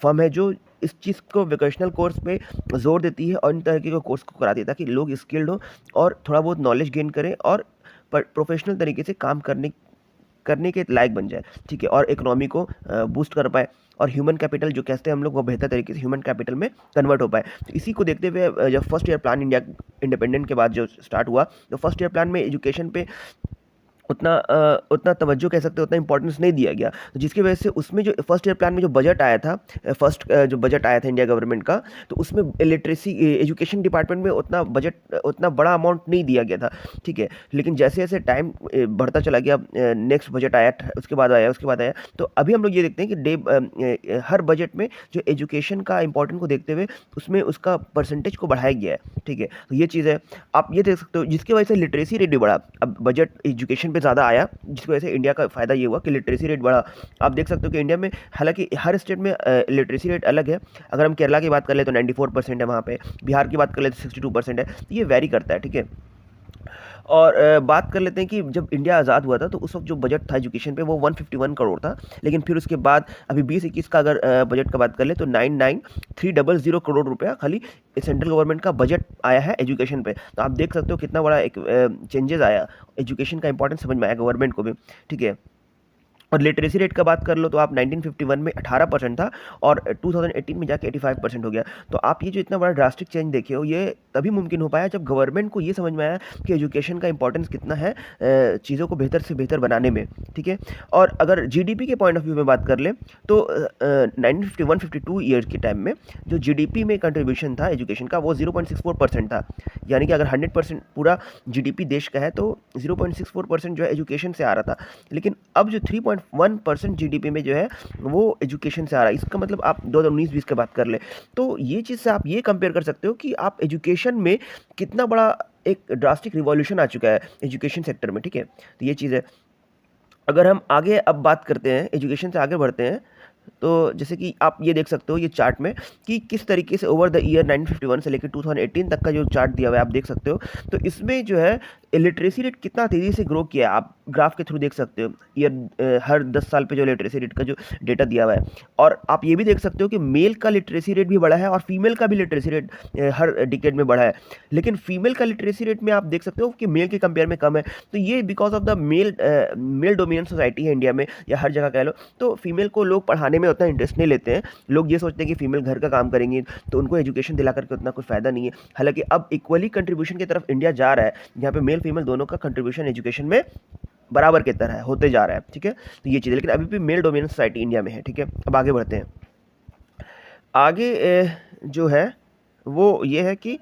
फर्म है जो इस चीज़ को वोकेशनल कोर्स पे जोर देती है और इन तरह के कोर्स को कराती है, ताकि लोग स्किल्ड हो और थोड़ा बहुत नॉलेज गेन करें और प्रोफेशनल तरीके से काम करने करने के लायक बन जाए, ठीक है, और इकोनॉमी को बूस्ट कर पाए, और ह्यूमन कैपिटल जो कहते हैं हम लोग वो बेहतर तरीके से ह्यूमन कैपिटल में कन्वर्ट हो पाए। तो इसी को देखते हुए जब first year plan India independent के बाद जो स्टार्ट हुआ, तो फर्स्ट ईयर प्लान में एजुकेशन पे उतना तवज्जो कह सकते हैं, उतना इंपॉर्टेंस नहीं दिया गया। तो जिसकी वजह से उसमें जो फर्स्ट ईयर प्लान में जो बजट आया था, जो बजट आया था इंडिया गवर्नमेंट का, तो उसमें लिटरेसी एजुकेशन डिपार्टमेंट में उतना बड़ा अमाउंट नहीं दिया गया था, ठीक है। लेकिन जैसे जैसे टाइम बढ़ता चला गया, नेक्स्ट बजट आया, उसके बाद आया, तो अभी हम लोग ये देखते हैं कि हर बजट में जो एजुकेशन का इंपॉर्टेंट को देखते हुए उसमें उसका परसेंटेज को बढ़ाया गया है, ठीक है। तो ये चीज़ है, आप ये देख सकते हो, जिसकी वजह से लिटरेसी रेट भी बढ़ा। अब बजट एजुकेशन पे ज़्यादा आया, जिसकी वजह से इंडिया का फ़ायदा ये हुआ कि लिटरेसी रेट बढ़ा। आप देख सकते हो कि इंडिया में, हालांकि हर स्टेट में लिटरेसी रेट अलग है। अगर हम केरला की बात कर ले तो 94% है वहाँ पे, बिहार की बात कर ले तो 62% है, तो ये वेरी करता है, ठीक है। और बात कर लेते हैं कि जब इंडिया आज़ाद हुआ था तो उस वक्त जो बजट था एजुकेशन पे वो 151 करोड़ था, लेकिन फिर उसके बाद अभी 2021 का अगर बजट का बात कर ले तो 99300 करोड़ रुपया खाली सेंट्रल गवर्नमेंट का बजट आया है एजुकेशन पे। तो आप देख सकते हो कितना बड़ा एक चेंजेस आया, एजुकेशन का इंपॉर्टेंस समझ में आया गवर्नमेंट को भी, ठीक है। और लिटरेसी रेट का बात कर लो तो आप 1951 में 18% था और 2018 में जाके 85% हो गया। तो आप ये जो इतना बड़ा ड्रास्टिक चेंज देखे हो, ये तभी मुमकिन हो पाया जब गवर्नमेंट को ये समझ में आया कि एजुकेशन का इंपॉर्टेंस कितना है चीज़ों को बेहतर से बेहतर बनाने में, ठीक है। और अगर जीडीपी के पॉइंट ऑफ व्यू में बात कर ले तो 1951-52 ईयर्स के टाइम में जो जीडीपी में कंट्रीब्यूशन था एजुकेशन का वो 0.64% था। यानी कि अगर 100% पूरा जीडीपी देश का है तो 0.64% जो है एजुकेशन से आ रहा था, लेकिन अब जो 3.1% जीडीपी में जो है वो एजुकेशन से आ रहा है। इसका मतलब आप 2019-20 की बात कर ले तो ये चीज़ से आप ये कंपेयर कर सकते हो कि आप एजुकेशन में कितना बड़ा एक ड्रास्टिक रिवॉल्यूशन आ चुका है एजुकेशन सेक्टर में, ठीक है। तो ये चीज़ है। अगर हम आगे अब बात करते हैं, एजुकेशन से आगे बढ़ते हैं, तो जैसे कि आप ये देख सकते हो ये चार्ट में कि किस तरीके से ओवर द ईयर 1951 से लेकर 2018 तक का जो चार्ट दिया हुआ है आप देख सकते हो। तो इसमें जो है लिटरेसी रेट कितना तेज़ी से ग्रो किया है आप ग्राफ के थ्रू देख सकते हो। ईयर हर 10 साल पे जो लिटरेसी रेट का जो डेटा दिया हुआ है, और आप ये भी देख सकते हो कि मेल का लिटरेसी रेट भी बढ़ा है और फीमेल का भी लिटरेसी रेट हर डिकेड में बढ़ा है। लेकिन फीमेल का लिटरेसी रेट में आप देख सकते हो कि मेल के कंपेयर में कम है। तो ये because of the male dominant society है इंडिया में या हर जगह कह लो, तो फीमेल को लोग पढ़ाने में उतना इंटरेस्ट नहीं लेते हैं। लोग ये सोचते हैं कि फीमेल घर का काम करेंगी तो उनको एजुकेशन दिला करके उतना कुछ फ़ायदा नहीं है। हालांकि अब इक्वली कंट्रीब्यूशन की तरफ इंडिया जा रहा है, जहाँ पे मेल फीमेल दोनों का कंट्रीब्यूशन एजुकेशन में बराबर की तरह होते जा रहा है, ठीक है। तो ये चीज़, लेकिन अभी भी मेल डोमिनेंट सोसाइटी इंडिया में है, ठीक है। अब आगे बढ़ते हैं। आगे जो है वो ये है कि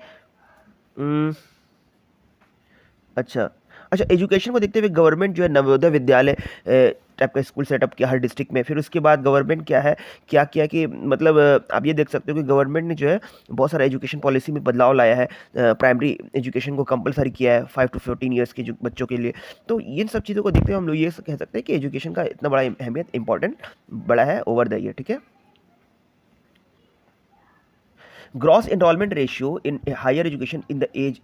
अच्छा अच्छा, एजुकेशन को देखते हुए गवर्नमेंट जो है नवोदय विद्यालय टाइप का स्कूल सेटअप किया हर डिस्ट्रिक्ट में। फिर उसके बाद गवर्नमेंट क्या किया कि मतलब आप ये देख सकते हो कि गवर्नमेंट ने जो है बहुत सारा एजुकेशन पॉलिसी में बदलाव लाया है। प्राइमरी एजुकेशन को कंपलसरी किया है 5 to 14 ईयर्स के जो बच्चों के लिए। तो इन सब चीज़ों को देखते हुए हम लोग ये कह सकते हैं कि एजुकेशन का इतना बड़ा अहमियत इंपॉर्टेंट बड़ा है ओवर द ईयर, ठीक है। Gross enrolment ratio in higher education in the age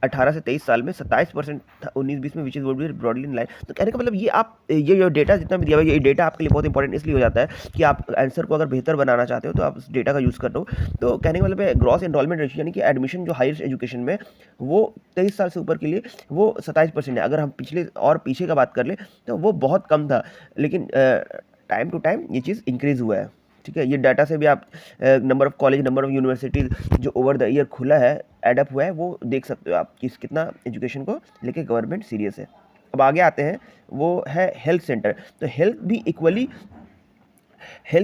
18 से 23 साल में 27% था 19-20 में, which is broadly in line. तो कहने का मतलब ये आप ये जो डेटा जितना भी दिया हुआ है, ये डेटा आपके लिए बहुत इंपॉर्टेंट इसलिए हो जाता है कि आप आंसर को अगर बेहतर बनाना चाहते हो तो आप उस डेटा का यूज़ कर लो। तो कहने का मतलब है ग्रॉस एनरोलमेंट रेशियो यानी कि एडमिशन जो हायर एजुकेशन में वो 23 साल से ऊपर के लिए वो 27% है। अगर हम पिछले और पीछे का बात कर ले तो वो बहुत कम था, लेकिन टाइम टू टाइम ये चीज़ इंक्रीज़ हुआ है, ठीक है। ये डाटा से भी आप number of college, number of universities जो ओवर द ईयर खुला है, एडअप हुआ है, वो देख सकते हो आप कि कितना एजुकेशन को लेके गवर्नमेंट सीरियस है। अब आगे आते हैं, वो है हेल्थ सेंटर। तो हेल्थ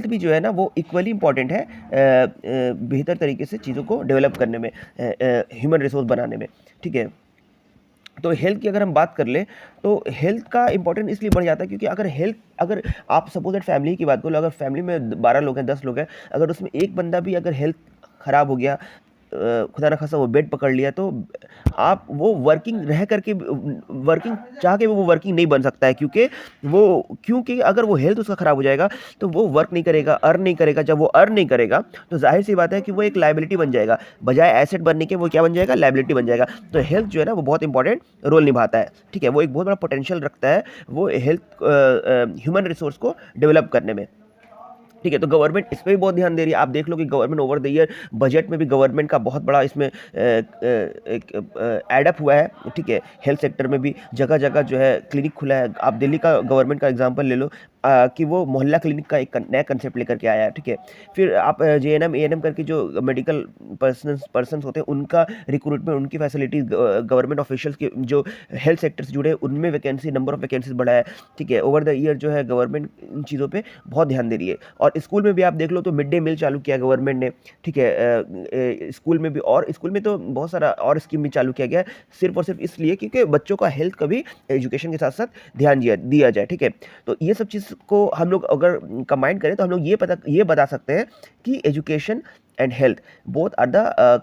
भी जो है ना वो इक्वली इंपॉर्टेंट है बेहतर तरीके से चीज़ों को डेवलप करने में, ह्यूमन रिसोर्स बनाने में, ठीक है। तो हेल्थ की अगर हम बात कर लें तो हेल्थ का इंपॉर्टेंट इसलिए बढ़ जाता है क्योंकि अगर आप सपोज दैट फैमिली की बात करो, अगर फैमिली में 12 लोग हैं, 10 लोग हैं, अगर उसमें एक बंदा भी अगर हेल्थ ख़राब हो गया, खुदा ना खासा वो बेड पकड़ लिया, तो आप वो वर्किंग रह करके वर्किंग चाह के वो वर्किंग नहीं बन सकता है, क्योंकि अगर वो हेल्थ उसका ख़राब हो जाएगा तो वो वर्क नहीं करेगा, अर्न नहीं करेगा। जब वो अर्न नहीं करेगा तो जाहिर सी बात है कि वो एक लायबिलिटी बन जाएगा, बजाय एसेट बनने के वो क्या बन जाएगा, लायबिलिटी बन जाएगा। तो हेल्थ जो है ना वो बहुत इंपॉर्टेंट रोल निभाता है, ठीक है। वो एक बहुत बड़ा पोटेंशियल रखता है वो हेल्थ ह्यूमन रिसोर्स को डेवलप करने में। ठीक है, तो गवर्नमेंट इस पे भी बहुत ध्यान दे रही है। आप देख लो कि government over the year budget में भी गवर्नमेंट का बहुत बड़ा इसमें एक एड अप हुआ है। ठीक है, हेल्थ सेक्टर में भी जगह-जगह जो है क्लिनिक खुला है। आप दिल्ली का गवर्नमेंट का एग्जांपल ले लो कि वो मोहल्ला क्लिनिक का एक नया कंसेप्ट लेकर के आया है। ठीक है, फिर आप जेएनएम, एएनएम करके जो मेडिकल पर्सन्स होते हैं उनका रिक्रूटमेंट, उनकी फैसिलिटीज़ गवर्नमेंट ऑफिशियल्स के जो हेल्थ सेक्टर से जुड़े हैं उनमें वैकेंसी, नंबर ऑफ वैकेंसीज बढ़ा है। ठीक है, ओवर द ईयर जो है गवर्नमेंट इन चीज़ों पे बहुत ध्यान दे रही है। और स्कूल में भी आप देख लो तो मिड डे मील चालू किया गवर्नमेंट ने। ठीक है, स्कूल में भी, और स्कूल में तो बहुत सारा और स्कीम भी चालू किया गया है, सिर्फ और सिर्फ इसलिए क्योंकि बच्चों का हेल्थ का भी एजुकेशन के साथ साथ ध्यान दिया जाए। ठीक है, तो ये सब चीज़ को हम लोग अगर कंबाइन करें तो हम लोग ये बता सकते हैं कि education and health both are the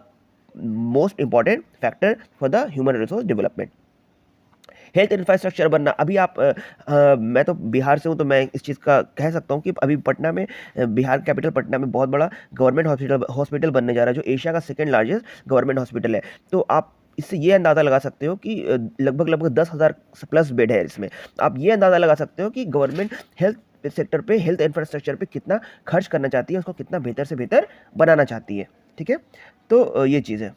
most important factor for the human resource development. Health infrastructure बनना, अभी आप मैं तो बिहार से हूँ तो मैं इस चीज़ का कह सकता हूँ कि अभी पटना में, बिहार कैपिटल पटना में बहुत बड़ा गवर्नमेंट हॉस्पिटल बनने जा रहा है, जो एशिया का सेकंड लार्जेस्ट गवर्नमेंट हॉस्पिटल है। तो आप इससे ये अंदाज़ा लगा सकते हो कि लगभग 10,000 प्लस बेड है इसमें। आप ये अंदाज़ा लगा सकते हो कि गवर्नमेंट हेल्थ सेक्टर पे, हेल्थ इंफ्रास्ट्रक्चर पे कितना खर्च करना चाहती है, उसको कितना बेहतर से बेहतर बनाना चाहती है। ठीक है, तो ये चीज़ है।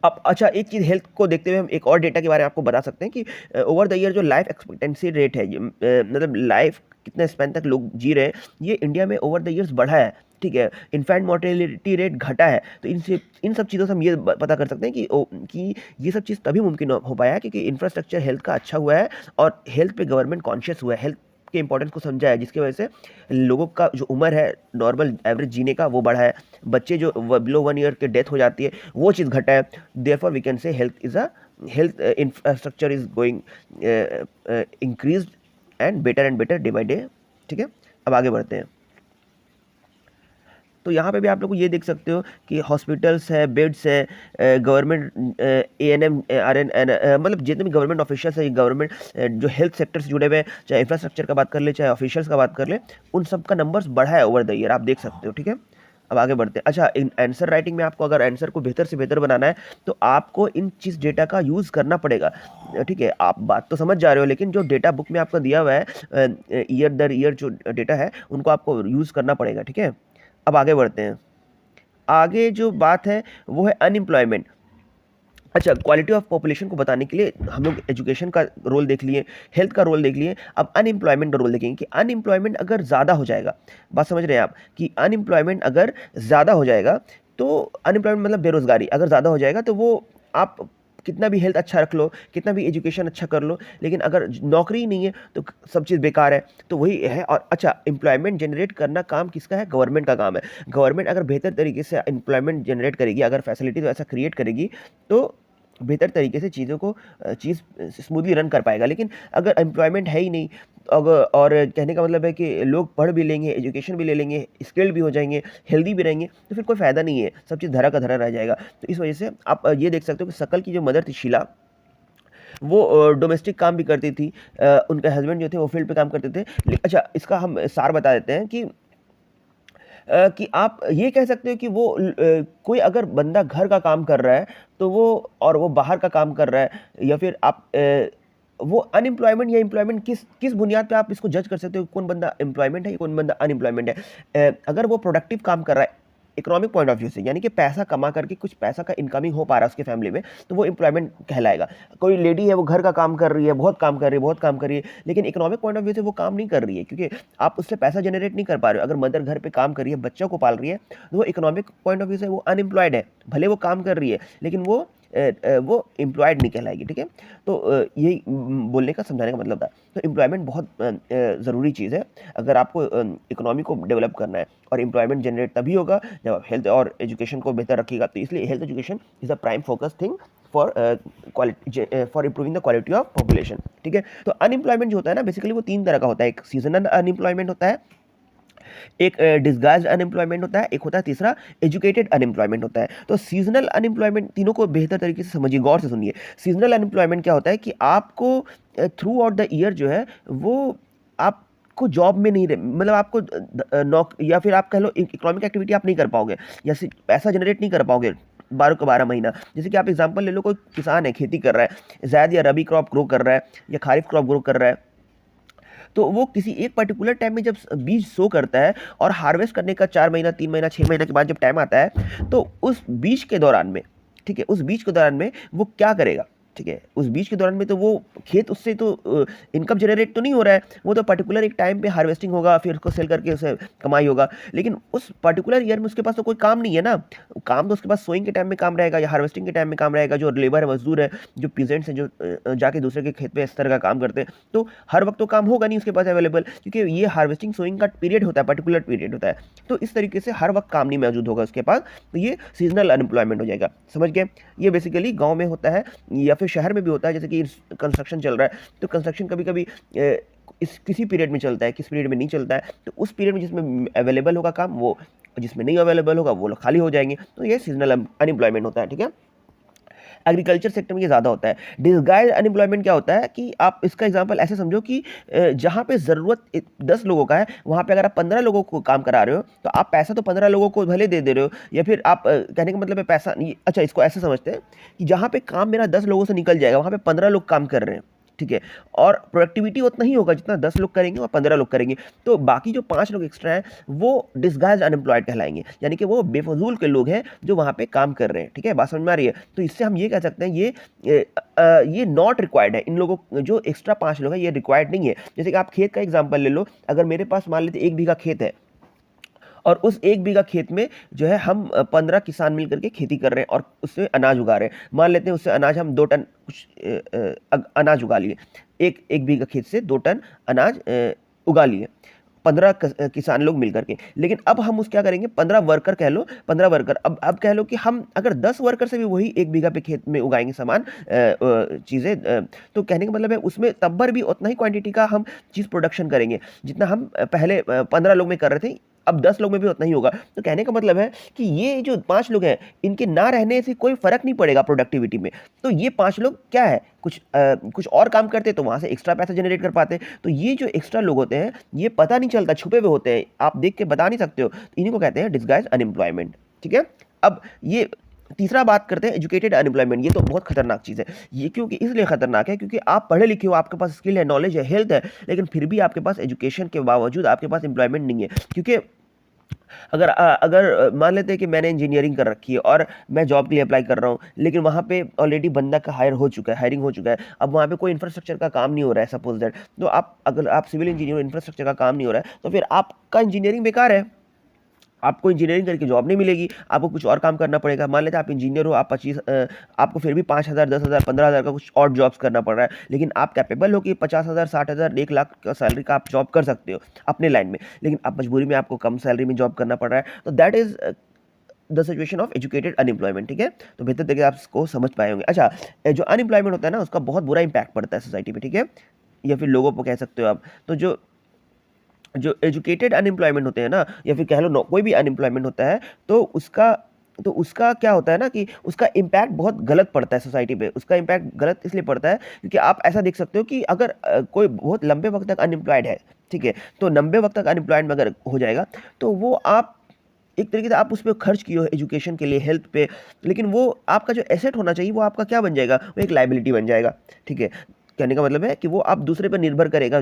अब अच्छा, एक चीज़ हेल्थ को देखते हुए हम एक और डेटा के बारे में आपको बता सकते हैं कि ओवर द ईयर जो लाइफ एक्सपेक्टेंसी रेट है, ये मतलब लाइफ कितने स्पैन तक लोग जी रहे हैं, ये इंडिया में ओवर द ईयर्स बढ़ा है। ठीक है, इन्फेंट मोर्टेलिटी रेट घटा है। तो इन सब चीज़ों से हम ये पता कर सकते हैं कि ये सब चीज़ तभी मुमकिन हो पाया है क्योंकि इंफ्रास्ट्रक्चर हेल्थ का अच्छा हुआ है और हेल्थ पे गवर्नमेंट कॉन्शियस हुआ है, हेल्थ के इंपॉर्टेंस को समझा है, जिसकी वजह से लोगों का जो उम्र है नॉर्मल एवरेज जीने का वो बढ़ा है। बच्चे जो बिलो 1 ईयर के डेथ हो जाती है वो चीज़ घटा है। Therefore we can say health infrastructure is going increased and better day by day. ठीक है, अब आगे बढ़ते हैं। तो यहाँ पे भी आप लोग ये देख सकते हो कि हॉस्पिटल्स है, बेड्स है, गवर्नमेंट एएनएम, आरएन, मतलब जितने भी गवर्नमेंट ऑफिशियल्स है, गवर्नमेंट जो हेल्थ सेक्टर से जुड़े हुए हैं, चाहे इंफ्रास्ट्रक्चर का बात कर ले, चाहे ऑफिशियल्स का बात कर ले, उन सब का नंबर्स बढ़ा है ओवर द ईयर, आप देख सकते हो। ठीक है, अब आगे बढ़ते हैं। अच्छा, इन आंसर राइटिंग में आपको अगर आंसर को बेहतर से बेहतर बनाना है तो आपको इन चीज़ डेटा का यूज़ करना पड़ेगा। ठीक है, आप बात तो समझ जा रहे हो, लेकिन जो डेटा बुक में आपका दिया हुआ है ईयर दर ईयर जो डेटा है उनको आपको यूज़ करना पड़ेगा। ठीक है, अब आगे बढ़ते हैं। आगे जो बात है वो है अनएम्प्लॉयमेंट। अच्छा, क्वालिटी ऑफ पॉपुलेशन को बताने के लिए हम लोग एजुकेशन का रोल देख लिए, हेल्थ का रोल देख लिए, अब अनएम्प्लॉयमेंट का रोल देखेंगे कि अनएम्प्लॉयमेंट अगर ज़्यादा हो जाएगा, बात समझ रहे हैं आप, कि अनएम्प्लॉयमेंट अगर ज़्यादा हो जाएगा तो अनएम्प्लॉयमेंट मतलब बेरोजगारी अगर ज़्यादा हो जाएगा तो वो आप कितना भी हेल्थ अच्छा रख लो, कितना भी एजुकेशन अच्छा कर लो, लेकिन अगर नौकरी ही नहीं है तो सब चीज़ बेकार है। तो वही है। और अच्छा, एम्प्लॉयमेंट जनरेट करना काम किसका है? गवर्नमेंट का काम है। गवर्नमेंट अगर बेहतर तरीके से एम्प्लॉयमेंट जनरेट करेगी, अगर फैसिलिटीज ऐसा क्रिएट करेगी तो बेहतर तरीके से चीज़ों को चीज़ स्मूथली रन कर पाएगा। लेकिन अगर एम्प्लॉयमेंट है ही नहीं, अगर, और कहने का मतलब है कि लोग पढ़ भी लेंगे, एजुकेशन भी ले लेंगे, स्किल्ड भी हो जाएंगे, हेल्दी भी रहेंगे, तो फिर कोई फ़ायदा नहीं है, सब चीज़ धरा का धरा रह जाएगा। तो इस वजह से आप ये देख सकते हो कि शकल की जो मदर थी शीला, वो डोमेस्टिक काम भी करती थी, उनके हस्बैंड जो थे वो फील्ड पे काम करते थे। अच्छा, इसका हम सार बता देते हैं कि आप ये कह सकते हो कि वो कोई अगर बंदा घर का काम कर रहा है तो वो, और वो बाहर का काम कर रहा है, या फिर आप वो अनएम्प्लॉयमेंट या एम्प्लॉयमेंट किस किस बुनियाद पे आप इसको जज कर सकते हो कौन बंदा एम्प्लॉयमेंट है, कौन बंदा अनएम्प्लॉयमेंट है? अगर वो प्रोडक्टिव काम कर रहा है इकोनॉमिक पॉइंट ऑफ व्यू से, यानी कि पैसा कमा करके कुछ पैसा का इनकमिंग हो पा रहा है उसके फैमिली में, तो वो एम्प्लॉयमेंट कहलाएगा। कोई लेडी है वो घर का काम कर रही है, बहुत काम कर रही है, बहुत काम कर रही है, लेकिन इकोनॉमिक पॉइंट ऑफ व्यू से वो काम नहीं कर रही है क्योंकि आप उससे पैसा जनरेट नहीं कर पा रहे हो। अगर मदर घर पे काम कर रही है, बच्चों को पाल रही है, तो वो इकोनॉमिक पॉइंट ऑफ व्यू से वो अनएम्प्लॉयड है। भले वो काम कर रही है लेकिन वो एम्प्लॉयड नहीं कहलाएगी। ठीक है, तो यही बोलने का, समझाने का मतलब था। तो एम्प्लॉयमेंट बहुत ज़रूरी चीज़ है अगर आपको इकोनॉमी को डेवलप करना है, और एम्प्लॉयमेंट जनरेट तभी होगा जब आप हेल्थ और एजुकेशन को बेहतर रखिएगा। तो इसलिए health education is a prime focus thing for improving the quality of population. ठीक है, तो अनएम्प्लॉयमेंट जो होता है ना, बेसिकली वो 3 तरह का होता है। एक सीजनल अनएम्प्लॉयमेंट होता है, एक डिस्गाइज्ड अनएम्प्लॉयमेंट होता है, एक होता है तीसरा एजुकेटेड अनएम्प्लॉयमेंट होता है। तो सीजनल अनएम्प्लॉयमेंट, तीनों को बेहतर तरीके से समझिए, गौर से सुनिए। सीजनल अनएम्प्लॉयमेंट क्या होता है कि आपको थ्रू आउट द ईयर जो है वो आपको जॉब में नहीं मतलब आपको या फिर आप कह लो इकोनॉमिक एक्टिविटी आप नहीं कर पाओगे, या पैसा जनरेट नहीं कर पाओगे 12 का 12 महीना। जैसे कि आप एग्जांपल ले लो, कोई किसान है, खेती कर रहा है, जायद या रबी क्रॉप ग्रो कर रहा है या खारिफ क्रॉप ग्रो कर रहा है, तो वो किसी एक पर्टिकुलर टाइम में जब बीज सो करता है और हार्वेस्ट करने का 4 महीना, 3 महीना, 6 महीना के बाद जब टाइम आता है, तो उस बीज के दौरान में, ठीक है, उस बीज के दौरान में वो क्या करेगा, ठीक है, उस बीच के दौरान में तो वो खेत उससे तो इनकम जनरेट तो नहीं हो रहा है, वो तो पर्टिकुलर एक टाइम पे हार्वेस्टिंग होगा, फिर उसको सेल करके उसे कमाई होगा, लेकिन उस पर्टिकुलर ईयर में उसके पास तो कोई काम नहीं है ना। काम तो उसके पास सोइंग के टाइम में काम रहेगा या हार्वेस्टिंग के टाइम में काम रहेगा। जो लेबर है, मजदूर है, जो पीजेंट्स हैं, जो जाके दूसरे के खेत पे इस तरह का काम करते हैं, तो हर वक्त तो काम होगा नहीं उसके पास अवेलेबल, क्योंकि ये हार्वेस्टिंग सोइंग का पीरियड होता है, पर्टिकुलर पीरियड होता है। तो इस तरीके से हर वक्त काम नहीं मौजूद होगा उसके पास, तो ये सीजनल अनएम्प्लॉयमेंट हो जाएगा। समझ गए? ये बेसिकली गाँव में होता है या फिर शहर में भी होता है। जैसे कि कंस्ट्रक्शन चल रहा है, तो कंस्ट्रक्शन कभी कभी इस किसी पीरियड में चलता है, किस पीरियड में नहीं चलता है, तो उस पीरियड में जिसमें अवेलेबल होगा काम, वो जिसमें नहीं अवेलेबल होगा वो लोग खाली हो जाएंगे। तो ये सीजनल अनएम्प्लॉयमेंट होता है, ठीक है। एग्रीकल्चर सेक्टर में ये ज़्यादा होता है। डिसगाइज अनएम्प्लॉयमेंट क्या होता है कि आप इसका एग्जांपल ऐसे समझो कि जहाँ पे ज़रूरत 10 लोगों का है, वहाँ पे अगर आप 15 लोगों को काम करा रहे हो, तो आप पैसा तो 15 लोगों को भले दे रहे हो, या फिर आप कहने का मतलब है पैसा नहीं। अच्छा, इसको ऐसे समझते हैं कि जहाँ पे काम मेरा 10 लोगों से निकल जाएगा, वहाँ पे 15 लोग काम कर रहे हैं, ठीक है, और प्रोडक्टिविटी उतना ही होगा जितना 10 लोग करेंगे और 15 लोग करेंगे। तो बाकी जो 5 लोग एक्स्ट्रा हैं, वो डिसगाइज अनएम्प्लॉयड कहलाएंगे, यानी कि वो बेफजूल के लोग हैं जो वहाँ पे काम कर रहे हैं, ठीक है। बात समझ में आ रही है? तो इससे हम ये कह सकते हैं ये नॉट रिक्वायर्ड है। इन लोगों जो एक्स्ट्रा 5 लोग हैं, ये रिक्वायर्ड नहीं है। जैसे कि आप खेत का एग्जाम्पल ले लो, अगर मेरे पास मान लेते 1 बीघा खेत है, और उस 1 बीघा खेत में जो है हम 15 किसान मिल करके खेती कर रहे हैं और उससे अनाज उगा रहे हैं। मान लेते हैं उससे अनाज हम 2 टन कुछ अनाज उगा लिए। एक बीघा खेत से 2 टन अनाज उगा लिए, 15 किसान लोग मिल करके। लेकिन अब हम उस क्या करेंगे, 15 वर्कर कह लो, 15 वर्कर, अब कह लो कि हम अगर 10 वर्कर से भी वही 1 बीघा पे खेत में उगाएंगे सामान, चीज़ें, तो कहने का मतलब है उसमें तब भी उतना ही क्वांटिटी का हम चीज़ प्रोडक्शन करेंगे जितना हम पहले 15 लोग में कर रहे थे। अब 10 लोग में भी उतना ही होगा। तो कहने का मतलब है कि ये जो 5 लोग हैं, इनके ना रहने से कोई फ़र्क नहीं पड़ेगा प्रोडक्टिविटी में। तो ये 5 लोग क्या है, कुछ और काम करते हैं, तो वहाँ से एक्स्ट्रा पैसा जनरेट कर पाते हैं। तो ये जो एक्स्ट्रा लोग होते हैं, ये पता नहीं चलता, छुपे हुए होते हैं, आप देख के बता नहीं सकते हो। तो इन्हीं को कहते हैं डिसगाइज अनएम्प्लॉयमेंट, ठीक है। अब ये तीसरा बात करते हैं एजुकेटेड अनएम्प्लॉयमेंट। ये तो बहुत खतरनाक चीज़ है। ये क्योंकि इसलिए खतरनाक है क्योंकि आप पढ़े लिखे हो, आपके पास स्किल है, नॉलेज है, हेल्थ है, लेकिन फिर भी आपके पास एजुकेशन के बावजूद आपके पास एम्प्लॉयमेंट नहीं है। क्योंकि अगर मान लेते हैं कि मैंने इंजीनियरिंग कर रखी है और मैं जॉब के लिए अप्लाई कर रहा हूँ, लेकिन वहाँ पे ऑलरेडी बंदा का हायरिंग हो चुका है। अब वहाँ पे कोई इंफ्रास्ट्रक्चर का काम नहीं हो रहा है, सपोज दैट। तो अगर आप सिविल इंजीनियर, इंफ्रास्ट्रक्चर का काम नहीं हो रहा है, तो फिर आपका इंजीनियरिंग बेकार है। आपको इंजीनियरिंग करके जॉब नहीं मिलेगी, आपको कुछ और काम करना पड़ेगा। मान लेते हैं आप इंजीनियर हो, आपको फिर भी 5,000, 10,000, 15,000 का कुछ और जॉब्स करना पड़ रहा है, लेकिन आप कैपेबल हो कि 50,000, 60,000, 1 लाख का सैलरी का आप जॉब कर सकते हो अपने लाइन में, लेकिन आप मजबूरी में आपको कम सैलरी में जॉब करना पड़ रहा है। तो that is the situation of educated unemployment, ठीक है। तो बेहतर तरीके से आप इसको समझ पाए होंगे। अच्छा, जो अनएम्प्लॉयमेंट होता है ना, उसका बहुत बुरा इंपैक्ट पड़ता है सोसाइटी पे, ठीक है, या फिर लोगों को कह सकते हो आप। तो जो जो एजुकेटेड अनएम्प्लॉयमेंट होते हैं ना, या फिर कह लो कोई भी अनएम्प्लॉयमेंट होता है, तो उसका क्या होता है ना कि उसका इम्पैक्ट बहुत गलत पड़ता है सोसाइटी पे। उसका इम्पैक्ट गलत इसलिए पड़ता है क्योंकि आप ऐसा देख सकते हो कि अगर कोई बहुत लंबे वक्त तक अनएम्प्लॉयड है, ठीक है, तो लंबे वक्त तक अनएम्प्लॉयड अगर हो जाएगा, तो वो आप एक तरीके से आप उस पर खर्च किए हो एजुकेशन के लिए, हेल्थ पे, लेकिन वो आपका जो एसेट होना चाहिए वो आपका क्या बन जाएगा, वो एक लाइबिलिटी बन जाएगा, ठीक है। कहने का मतलब है कि वो आप दूसरे पर निर्भर करेगा,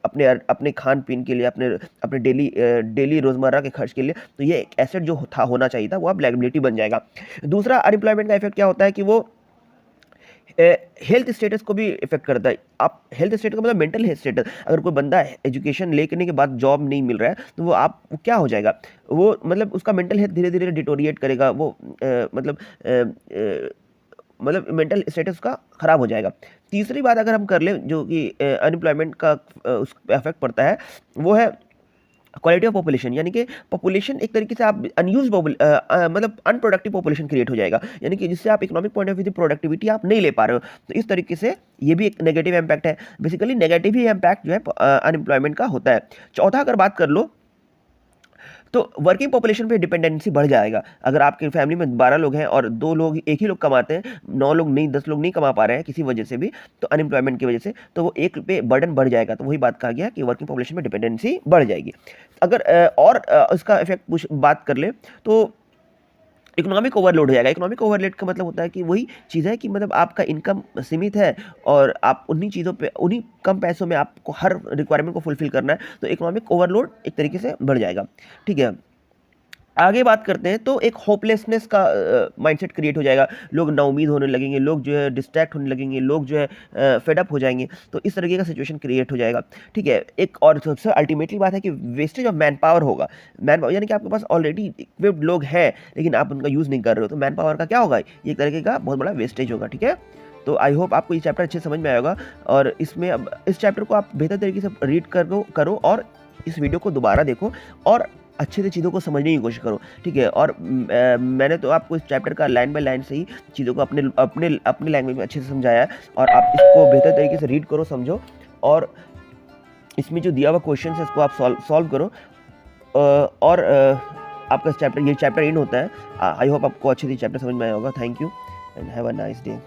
अपने अपने खान पीन के लिए, अपने अपने डेली रोज़मर्रा के खर्च के लिए। तो ये एक एसेट जो था, होना चाहिए था, वो अब लायबिलिटी बन जाएगा। दूसरा अनएम्प्लॉयमेंट का इफेक्ट क्या होता है कि वो हेल्थ स्टेटस को भी इफेक्ट करता है। आप हेल्थ स्टेटस का मतलब मेंटल हेल्थ स्टेटस। अगर कोई बंदा एजुकेशन लेने के बाद जॉब नहीं मिल रहा है, तो वो क्या हो जाएगा, वो मतलब उसका मेंटल हेल्थ धीरे धीरे डिटोरिएट करेगा, वो मतलब मेंटल स्टेटस का ख़राब हो जाएगा। तीसरी बात अगर हम कर लें जो कि अनएम्प्लॉयमेंट का उस पे इफेक्ट पड़ता है, वो है क्वालिटी ऑफ पॉपुलेशन। यानी कि पॉपुलेशन एक तरीके से आप मतलब अनप्रोडक्टिव पॉपुलेशन क्रिएट हो जाएगा, यानी कि जिससे आप इकोनॉमिक पॉइंट ऑफ व्यू से प्रोडक्टिविटी आप नहीं ले पा रहे हो। तो इस तरीके से ये भी एक नेगेटिव इम्पैक्ट है। बेसिकली नेगेटिव ही इम्पैक्ट जो है अनएम्प्लॉयमेंट का होता है। चौथा अगर बात कर लो, तो वर्किंग पॉपुलेशन पे डिपेंडेंसी बढ़ जाएगा। अगर आपकी फैमिली में 12 लोग हैं और 2 लोग, एक ही लोग कमाते हैं, 9 लोग नहीं, 10 लोग नहीं कमा पा रहे हैं किसी वजह से भी, तो अनएम्प्लॉयमेंट की वजह से, तो वो एक पे बर्डन बढ़ जाएगा। तो वही बात कहा गया कि वर्किंग पॉपुलेशन में डिपेंडेंसी बढ़ जाएगी। अगर और इसका इफेक्ट कुछ बात कर ले, तो इकोनॉमिक ओवरलोड हो जाएगा। इकोनॉमिक ओवरलोड का मतलब होता है कि वही चीज़ है कि मतलब आपका इनकम सीमित है और आप उन्हीं चीज़ों पे, उन्हीं कम पैसों में आपको हर रिक्वायरमेंट को फुलफ़िल करना है, तो इकोनॉमिक ओवरलोड एक तरीके से बढ़ जाएगा, ठीक है। आगे बात करते हैं तो एक होपलेसनेस का माइंडसेट क्रिएट हो जाएगा, लोग नाउम्मीद होने लगेंगे, लोग जो है डिस्ट्रैक्ट होने लगेंगे, लोग जो है फेड अप हो जाएँगे, तो इस तरीके का सिचुएशन क्रिएट हो जाएगा, ठीक है। एक और सबसे अल्टीमेटली बात है कि वेस्टेज ऑफ मैन पावर होगा। मैन पावर यानी कि आपके पास ऑलरेडी इक्विप्ड लोग हैं, लेकिन आप उनका यूज़ नहीं कर रहे हो, तो मैन पावर का क्या होगा? ये एक तरीके का बहुत बड़ा वेस्टेज होगा, ठीक है। तो आई होप आपको ये चैप्टर अच्छे से समझ में आया होगा और इसमें अब इस चैप्टर को आप बेहतर तरीके से रीड करो और इस वीडियो को दोबारा देखो और अच्छे से चीज़ों को समझने की कोशिश करो, ठीक है। और मैंने तो आपको इस चैप्टर का लाइन बाय लाइन से ही चीज़ों को अपने अपने अपने लैंग्वेज में अच्छे से समझाया है और आप इसको बेहतर तरीके से रीड करो, समझो और इसमें जो दिया हुआ क्वेश्चन है इसको आप सॉल्व करो और आपका ये चैप्टर एंड होता है। आई होप आपको अच्छे से चैप्टर समझ में आया होगा। Thank you and have a nice day.